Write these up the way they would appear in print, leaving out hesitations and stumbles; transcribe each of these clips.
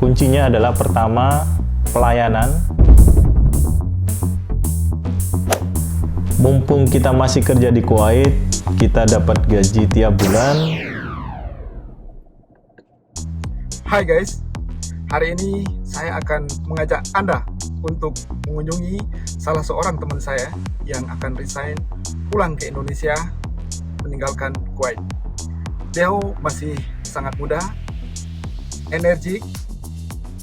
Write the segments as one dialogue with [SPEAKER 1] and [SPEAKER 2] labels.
[SPEAKER 1] Kuncinya adalah pertama, pelayanan. Mumpung kita masih kerja di Kuwait, kita dapat gaji tiap bulan.
[SPEAKER 2] Hai guys, hari ini saya akan mengajak Anda untuk mengunjungi salah seorang teman saya yang akan resign pulang ke Indonesia meninggalkan Kuwait. Dia masih sangat muda, energik,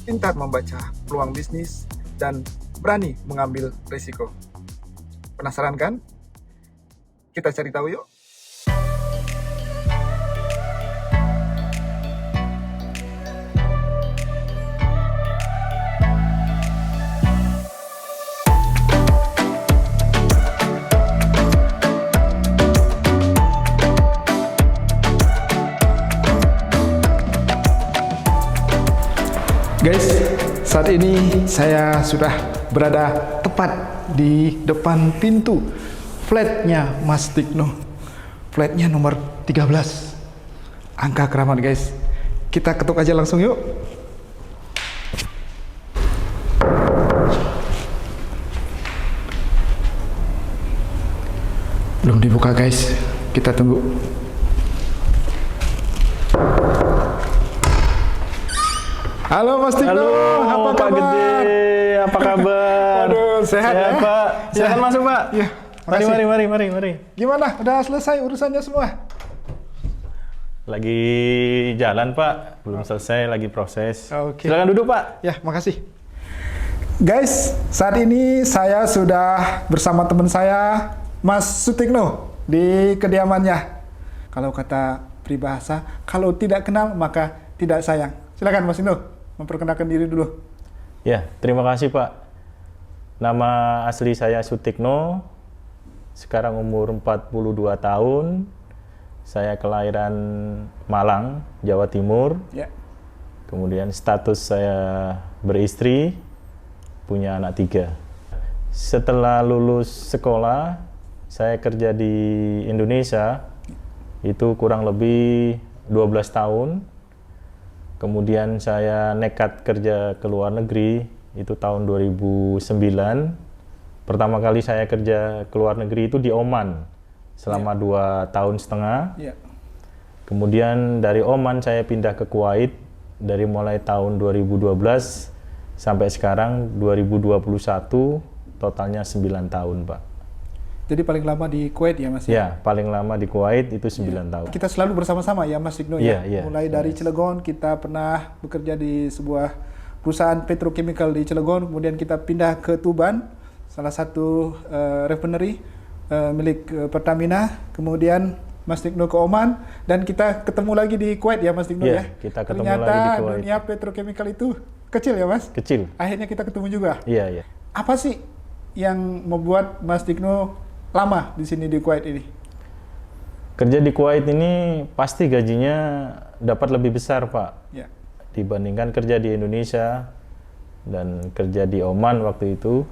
[SPEAKER 2] pintar membaca peluang bisnis, dan berani mengambil risiko. Penasaran kan? Kita cari tahu yuk. Guys, saat ini saya sudah berada tepat di depan pintu flatnya Mas Tikno. Flatnya nomor 13. Angka keramat guys. Kita ketuk aja langsung yuk. Belum dibuka guys. Kita tunggu. Halo Mas Tikno,
[SPEAKER 1] Halo,
[SPEAKER 2] apa
[SPEAKER 1] Pak
[SPEAKER 2] kabar?
[SPEAKER 1] Gede, apa kabar?
[SPEAKER 2] Waduh, sehat ya?
[SPEAKER 1] Pak. Silakan
[SPEAKER 2] Ya.
[SPEAKER 1] masuk, Pak.
[SPEAKER 2] Ya,
[SPEAKER 1] Mari,
[SPEAKER 2] makasih.
[SPEAKER 1] mari.
[SPEAKER 2] Gimana? Udah selesai urusannya semua?
[SPEAKER 1] Lagi jalan, Pak. Belum selesai, lagi proses.
[SPEAKER 2] Oke.
[SPEAKER 1] Silakan duduk, Pak.
[SPEAKER 2] Ya, makasih. Guys, saat ini saya sudah bersama teman saya, Mas Sutikno, di kediamannya. Kalau kata peribahasa, kalau tidak kenal maka tidak sayang. Silakan Mas Tikno, memperkenalkan diri dulu.
[SPEAKER 1] Ya, terima kasih, Pak. Nama asli saya Sutikno. Sekarang umur 42 tahun. Saya kelahiran Malang, Jawa Timur.
[SPEAKER 2] Ya.
[SPEAKER 1] Kemudian status saya beristri, punya anak 3. Setelah lulus sekolah, saya kerja di Indonesia, itu kurang lebih 12 tahun. Kemudian saya nekat kerja ke luar negeri, itu tahun 2009. Pertama kali saya kerja ke luar negeri itu di Oman, selama 2 tahun setengah.
[SPEAKER 2] Ya.
[SPEAKER 1] Kemudian dari Oman saya pindah ke Kuwait dari mulai tahun 2012 sampai sekarang 2021, totalnya 9 tahun, Pak.
[SPEAKER 2] Jadi paling lama di Kuwait ya Mas?
[SPEAKER 1] Ya, paling lama di Kuwait itu 9 tahun.
[SPEAKER 2] Kita selalu bersama-sama ya Mas Tikno ya.
[SPEAKER 1] Iya,
[SPEAKER 2] Mulai dari Cilegon, kita pernah bekerja di sebuah perusahaan petrochemical di Cilegon, kemudian kita pindah ke Tuban, salah satu refinery milik Pertamina, kemudian Mas Tikno ke Oman, dan kita ketemu lagi di Kuwait ya Mas Tikno
[SPEAKER 1] Iya,
[SPEAKER 2] ya.
[SPEAKER 1] kita ketemu
[SPEAKER 2] Ternyata
[SPEAKER 1] lagi di Kuwait.
[SPEAKER 2] dunia petrochemical itu kecil ya Mas?
[SPEAKER 1] Kecil.
[SPEAKER 2] Akhirnya kita ketemu juga.
[SPEAKER 1] Iya.
[SPEAKER 2] Apa sih yang membuat Mas Tikno lama di sini di Kuwait ini?
[SPEAKER 1] Kerja di Kuwait ini pasti gajinya dapat lebih besar, Pak,
[SPEAKER 2] Ya.
[SPEAKER 1] dibandingkan kerja di Indonesia dan kerja di Oman waktu itu.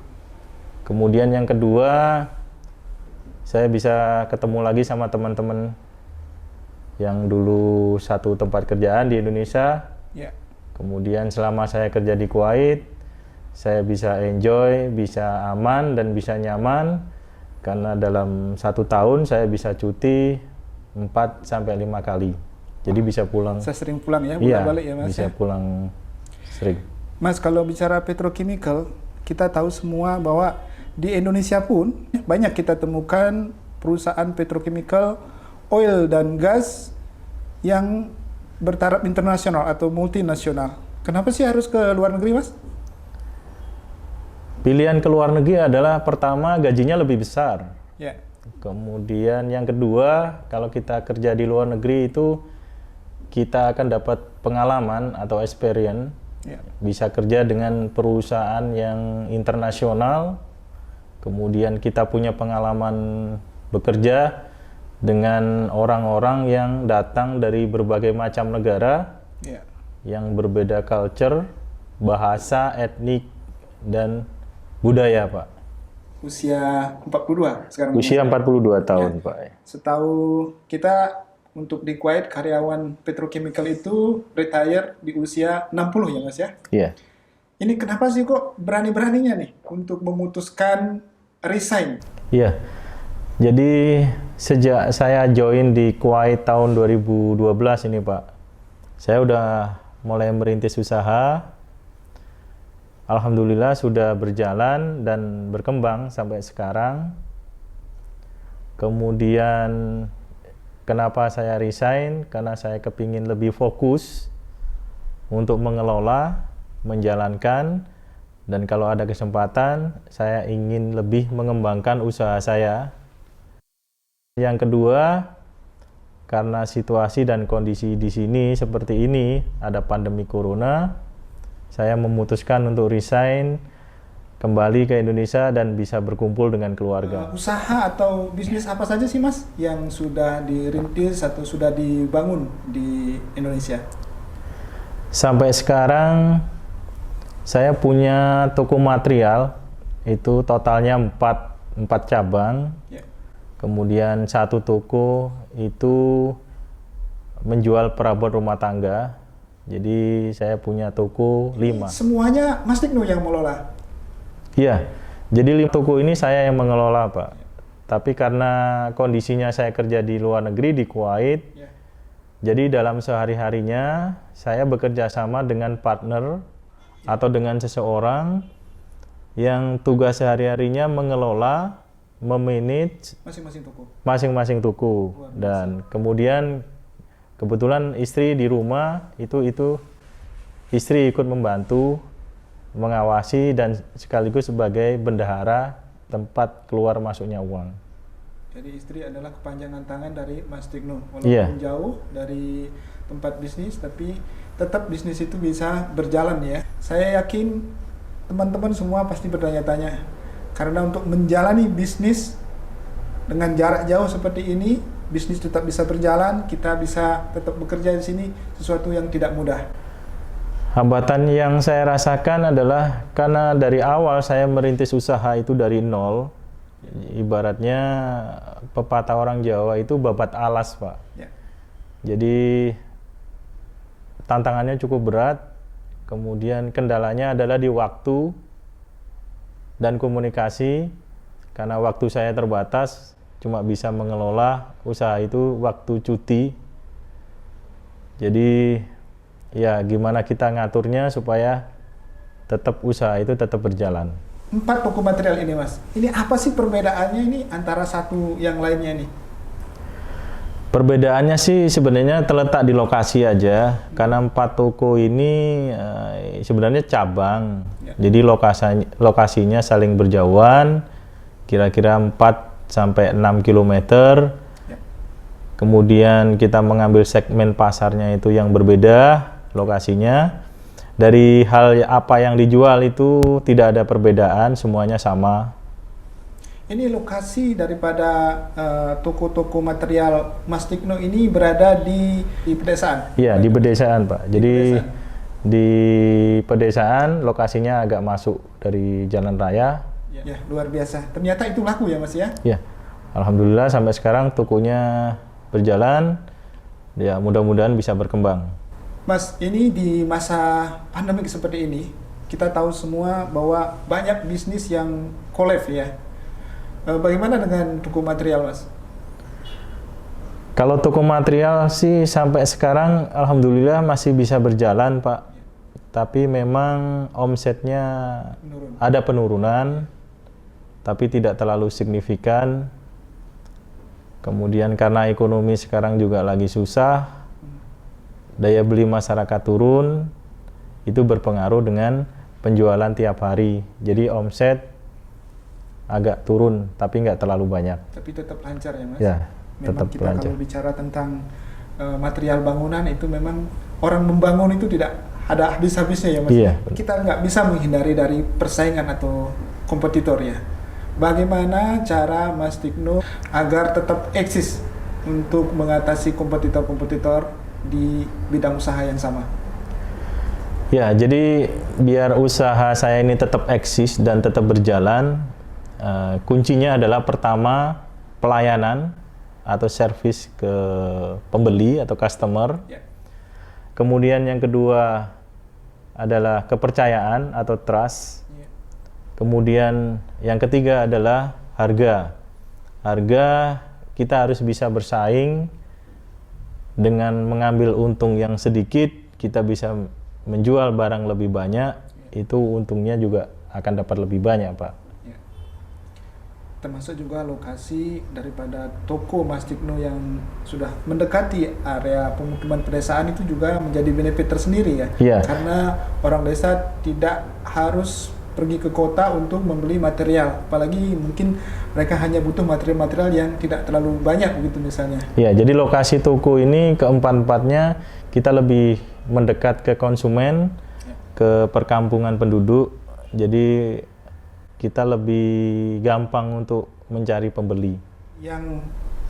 [SPEAKER 1] Kemudian yang kedua, saya bisa ketemu lagi sama teman-teman yang dulu satu tempat kerjaan di Indonesia.
[SPEAKER 2] Ya.
[SPEAKER 1] Kemudian selama saya kerja di Kuwait, saya bisa enjoy, bisa aman dan bisa nyaman, karena dalam 1 tahun saya bisa cuti 4-5 kali. Jadi bisa pulang.
[SPEAKER 2] Saya sering pulang ya,
[SPEAKER 1] Iya,
[SPEAKER 2] balik ya Mas
[SPEAKER 1] bisa
[SPEAKER 2] ya.
[SPEAKER 1] pulang sering.
[SPEAKER 2] Mas, kalau bicara petrochemical, kita tahu semua bahwa di Indonesia pun banyak kita temukan perusahaan petrochemical, oil dan gas yang bertaraf internasional atau multinasional. Kenapa sih harus ke luar negeri, Mas?
[SPEAKER 1] Pilihan ke luar negeri adalah pertama gajinya lebih besar.
[SPEAKER 2] Ya.
[SPEAKER 1] Kemudian yang kedua, kalau kita kerja di luar negeri itu kita akan dapat pengalaman atau experience.
[SPEAKER 2] Ya.
[SPEAKER 1] Bisa kerja dengan perusahaan yang internasional. Kemudian kita punya pengalaman bekerja dengan orang-orang yang datang dari berbagai macam negara,
[SPEAKER 2] Ya.
[SPEAKER 1] yang berbeda culture, bahasa, etnik, dan budaya, Pak.
[SPEAKER 2] Usia 42 sekarang.
[SPEAKER 1] Usia 42 tahun, Pak.
[SPEAKER 2] Setahu kita untuk di Kuwait karyawan petrochemical itu retire di usia 60 ya Mas ya?
[SPEAKER 1] Iya.
[SPEAKER 2] Ini kenapa sih kok berani-beraninya nih untuk memutuskan resign?
[SPEAKER 1] Iya. Jadi sejak saya join di Kuwait tahun 2012 ini Pak, saya udah mulai merintis usaha. Alhamdulillah sudah berjalan dan berkembang sampai sekarang. Kemudian kenapa saya resign? Karena saya kepingin lebih fokus untuk mengelola, menjalankan, dan kalau ada kesempatan, saya ingin lebih mengembangkan usaha saya. Yang kedua, karena situasi dan kondisi di sini seperti ini, ada pandemi corona, saya memutuskan untuk resign, kembali ke Indonesia dan bisa berkumpul dengan keluarga.
[SPEAKER 2] Usaha atau bisnis apa saja sih Mas yang sudah dirintis atau sudah dibangun di Indonesia?
[SPEAKER 1] Sampai sekarang saya punya toko material, itu totalnya 4 cabang.
[SPEAKER 2] Ya.
[SPEAKER 1] Kemudian 1 toko itu menjual perabot rumah tangga. Jadi saya punya toko 5.
[SPEAKER 2] Semuanya Mas Tikno yang mengelola?
[SPEAKER 1] Iya, jadi 5 toko ini saya yang mengelola Pak. Tapi karena kondisinya saya kerja di luar negeri, di Kuwait, jadi dalam sehari-harinya saya bekerja sama dengan partner atau dengan seseorang yang tugas sehari-harinya mengelola, memanage masing-masing toko. Dan kemudian kebetulan istri di rumah, itu istri ikut membantu, mengawasi dan sekaligus sebagai bendahara tempat keluar masuknya uang.
[SPEAKER 2] Jadi istri adalah kepanjangan tangan dari Mas Tikno, walaupun
[SPEAKER 1] Iya.
[SPEAKER 2] jauh dari tempat bisnis, tapi tetap bisnis itu bisa berjalan ya. Saya yakin teman-teman semua pasti bertanya-tanya, karena untuk menjalani bisnis dengan jarak jauh seperti ini, bisnis tetap bisa berjalan, kita bisa tetap bekerja di sini, sesuatu yang tidak mudah.
[SPEAKER 1] Hambatan yang saya rasakan adalah karena dari awal saya merintis usaha itu dari nol. Ibaratnya pepatah orang Jawa itu babat alas, Pak.
[SPEAKER 2] Ya.
[SPEAKER 1] Jadi tantangannya cukup berat. Kemudian kendalanya adalah di waktu dan komunikasi. Karena waktu saya terbatas, cuma bisa mengelola usaha itu waktu cuti. Jadi ya gimana kita ngaturnya supaya tetap usaha itu tetap berjalan.
[SPEAKER 2] 4 toko material ini Mas, ini apa sih perbedaannya ini antara satu yang lainnya nih?
[SPEAKER 1] Perbedaannya sih sebenarnya terletak di lokasi aja, karena 4 toko ini sebenarnya cabang.
[SPEAKER 2] Ya.
[SPEAKER 1] Jadi lokasinya saling berjauhan, kira-kira 4-6 km.
[SPEAKER 2] Ya.
[SPEAKER 1] Kemudian kita mengambil segmen pasarnya itu yang berbeda lokasinya. Dari hal apa yang dijual itu tidak ada perbedaan, semuanya sama.
[SPEAKER 2] Ini lokasi daripada toko-toko material Mas Tikno ini berada di pedesaan?
[SPEAKER 1] Iya, di pedesaan Pak. Jadi di pedesaan lokasinya agak masuk dari jalan raya.
[SPEAKER 2] Ya, luar biasa. Ternyata itu laku ya Mas ya?
[SPEAKER 1] Ya, alhamdulillah sampai sekarang tokonya berjalan. Ya, mudah-mudahan bisa berkembang.
[SPEAKER 2] Mas, ini di masa pandemi seperti ini, kita tahu semua bahwa banyak bisnis yang collapse ya. Bagaimana dengan toko material, Mas?
[SPEAKER 1] Kalau toko material sih sampai sekarang alhamdulillah masih bisa berjalan, Pak. Tapi memang omsetnya ada penurunan, tapi tidak terlalu signifikan. Kemudian karena ekonomi sekarang juga lagi susah, daya beli masyarakat turun, itu berpengaruh dengan penjualan tiap hari. Jadi omset agak turun, tapi nggak terlalu banyak.
[SPEAKER 2] Tapi tetap lancar ya Mas?
[SPEAKER 1] Ya,
[SPEAKER 2] memang
[SPEAKER 1] tetap
[SPEAKER 2] kita
[SPEAKER 1] lancar.
[SPEAKER 2] Kalau bicara tentang material bangunan itu memang orang membangun itu tidak ada habis-habisnya ya Mas?
[SPEAKER 1] Iya.
[SPEAKER 2] Kita nggak bisa menghindari dari persaingan atau kompetitor ya. Bagaimana cara Mas Tikno agar tetap eksis untuk mengatasi kompetitor-kompetitor di bidang usaha yang sama?
[SPEAKER 1] Ya, jadi biar usaha saya ini tetap eksis dan tetap berjalan, kuncinya adalah pertama pelayanan atau service ke pembeli atau customer.
[SPEAKER 2] Ya.
[SPEAKER 1] Kemudian yang kedua adalah kepercayaan atau trust.
[SPEAKER 2] Ya.
[SPEAKER 1] Kemudian yang ketiga adalah harga. Harga kita harus bisa bersaing dengan mengambil untung yang sedikit, kita bisa menjual barang lebih banyak, itu untungnya juga akan dapat lebih banyak, Pak.
[SPEAKER 2] Ya. Termasuk juga lokasi daripada toko Mas Tikno yang sudah mendekati area pemukiman pedesaan itu juga menjadi benefit tersendiri ya.
[SPEAKER 1] Iya.
[SPEAKER 2] Karena orang desa tidak harus pergi ke kota untuk membeli material, apalagi mungkin mereka hanya butuh material-material yang tidak terlalu banyak begitu misalnya.
[SPEAKER 1] Ya, jadi lokasi toko ini keempat-empatnya kita lebih mendekat ke konsumen, ke perkampungan penduduk, jadi kita lebih gampang untuk mencari pembeli.
[SPEAKER 2] Yang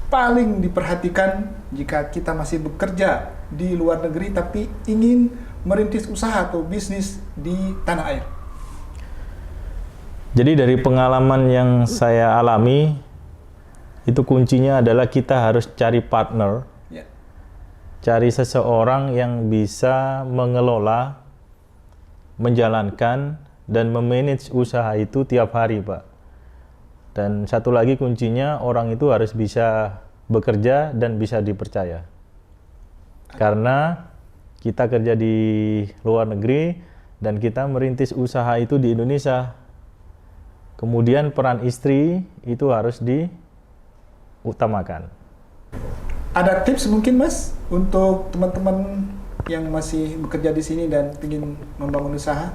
[SPEAKER 2] paling diperhatikan jika kita masih bekerja di luar negeri tapi ingin merintis usaha atau bisnis di tanah air.
[SPEAKER 1] Jadi dari pengalaman yang saya alami, itu kuncinya adalah kita harus cari partner,
[SPEAKER 2] Ya.
[SPEAKER 1] cari seseorang yang bisa mengelola, menjalankan, dan memanage usaha itu tiap hari, Pak. Dan satu lagi kuncinya, orang itu harus bisa bekerja dan bisa dipercaya. Karena kita kerja di luar negeri dan kita merintis usaha itu di Indonesia. Kemudian peran istri itu harus diutamakan.
[SPEAKER 2] Ada tips mungkin Mas untuk teman-teman yang masih bekerja di sini dan ingin membangun usaha?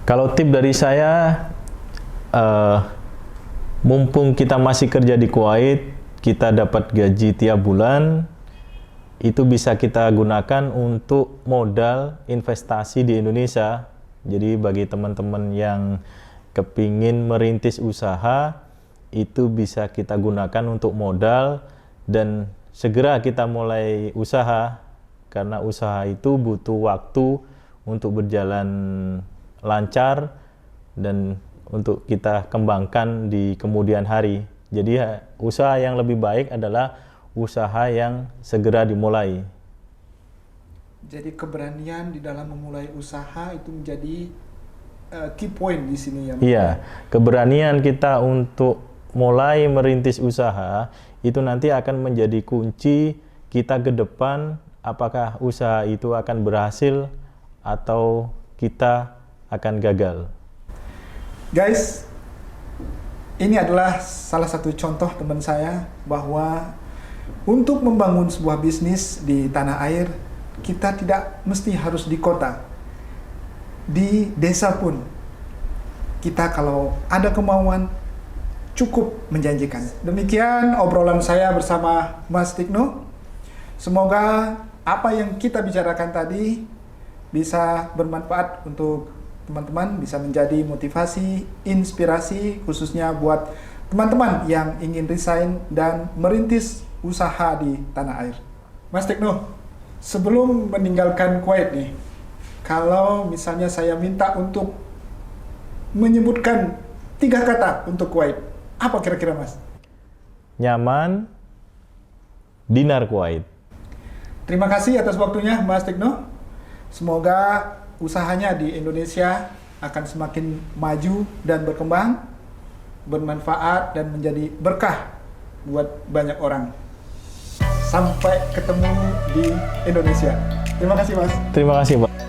[SPEAKER 1] Kalau tip dari saya, mumpung kita masih kerja di Kuwait, kita dapat gaji tiap bulan, itu bisa kita gunakan untuk modal investasi di Indonesia. Jadi bagi teman-teman yang kepingin merintis usaha, itu bisa kita gunakan untuk modal dan segera kita mulai usaha, karena usaha itu butuh waktu untuk berjalan lancar dan untuk kita kembangkan di kemudian hari. Jadi usaha yang lebih baik adalah usaha yang segera dimulai.
[SPEAKER 2] Jadi keberanian di dalam memulai usaha itu menjadi key point di sini ya.
[SPEAKER 1] Iya, keberanian kita untuk mulai merintis usaha itu nanti akan menjadi kunci kita ke depan, apakah usaha itu akan berhasil atau kita akan gagal.
[SPEAKER 2] Guys, ini adalah salah satu contoh teman saya bahwa untuk membangun sebuah bisnis di tanah air, kita tidak mesti harus di kota. Di desa pun, kita kalau ada kemauan, cukup menjanjikan. Demikian obrolan saya bersama Mas Tikno. Semoga apa yang kita bicarakan tadi bisa bermanfaat untuk teman-teman, bisa menjadi motivasi, inspirasi, khususnya buat teman-teman yang ingin resign dan merintis usaha di tanah air. Mas Tikno, sebelum meninggalkan Kuwait nih, kalau misalnya saya minta untuk menyebutkan 3 kata untuk Kuwait, apa kira-kira Mas?
[SPEAKER 1] Nyaman, dinar Kuwait.
[SPEAKER 2] Terima kasih atas waktunya Mas Tikno. Semoga usahanya di Indonesia akan semakin maju dan berkembang, bermanfaat dan menjadi berkah buat banyak orang. Sampai ketemu di Indonesia. Terima kasih Mas.
[SPEAKER 1] Terima kasih, Pak.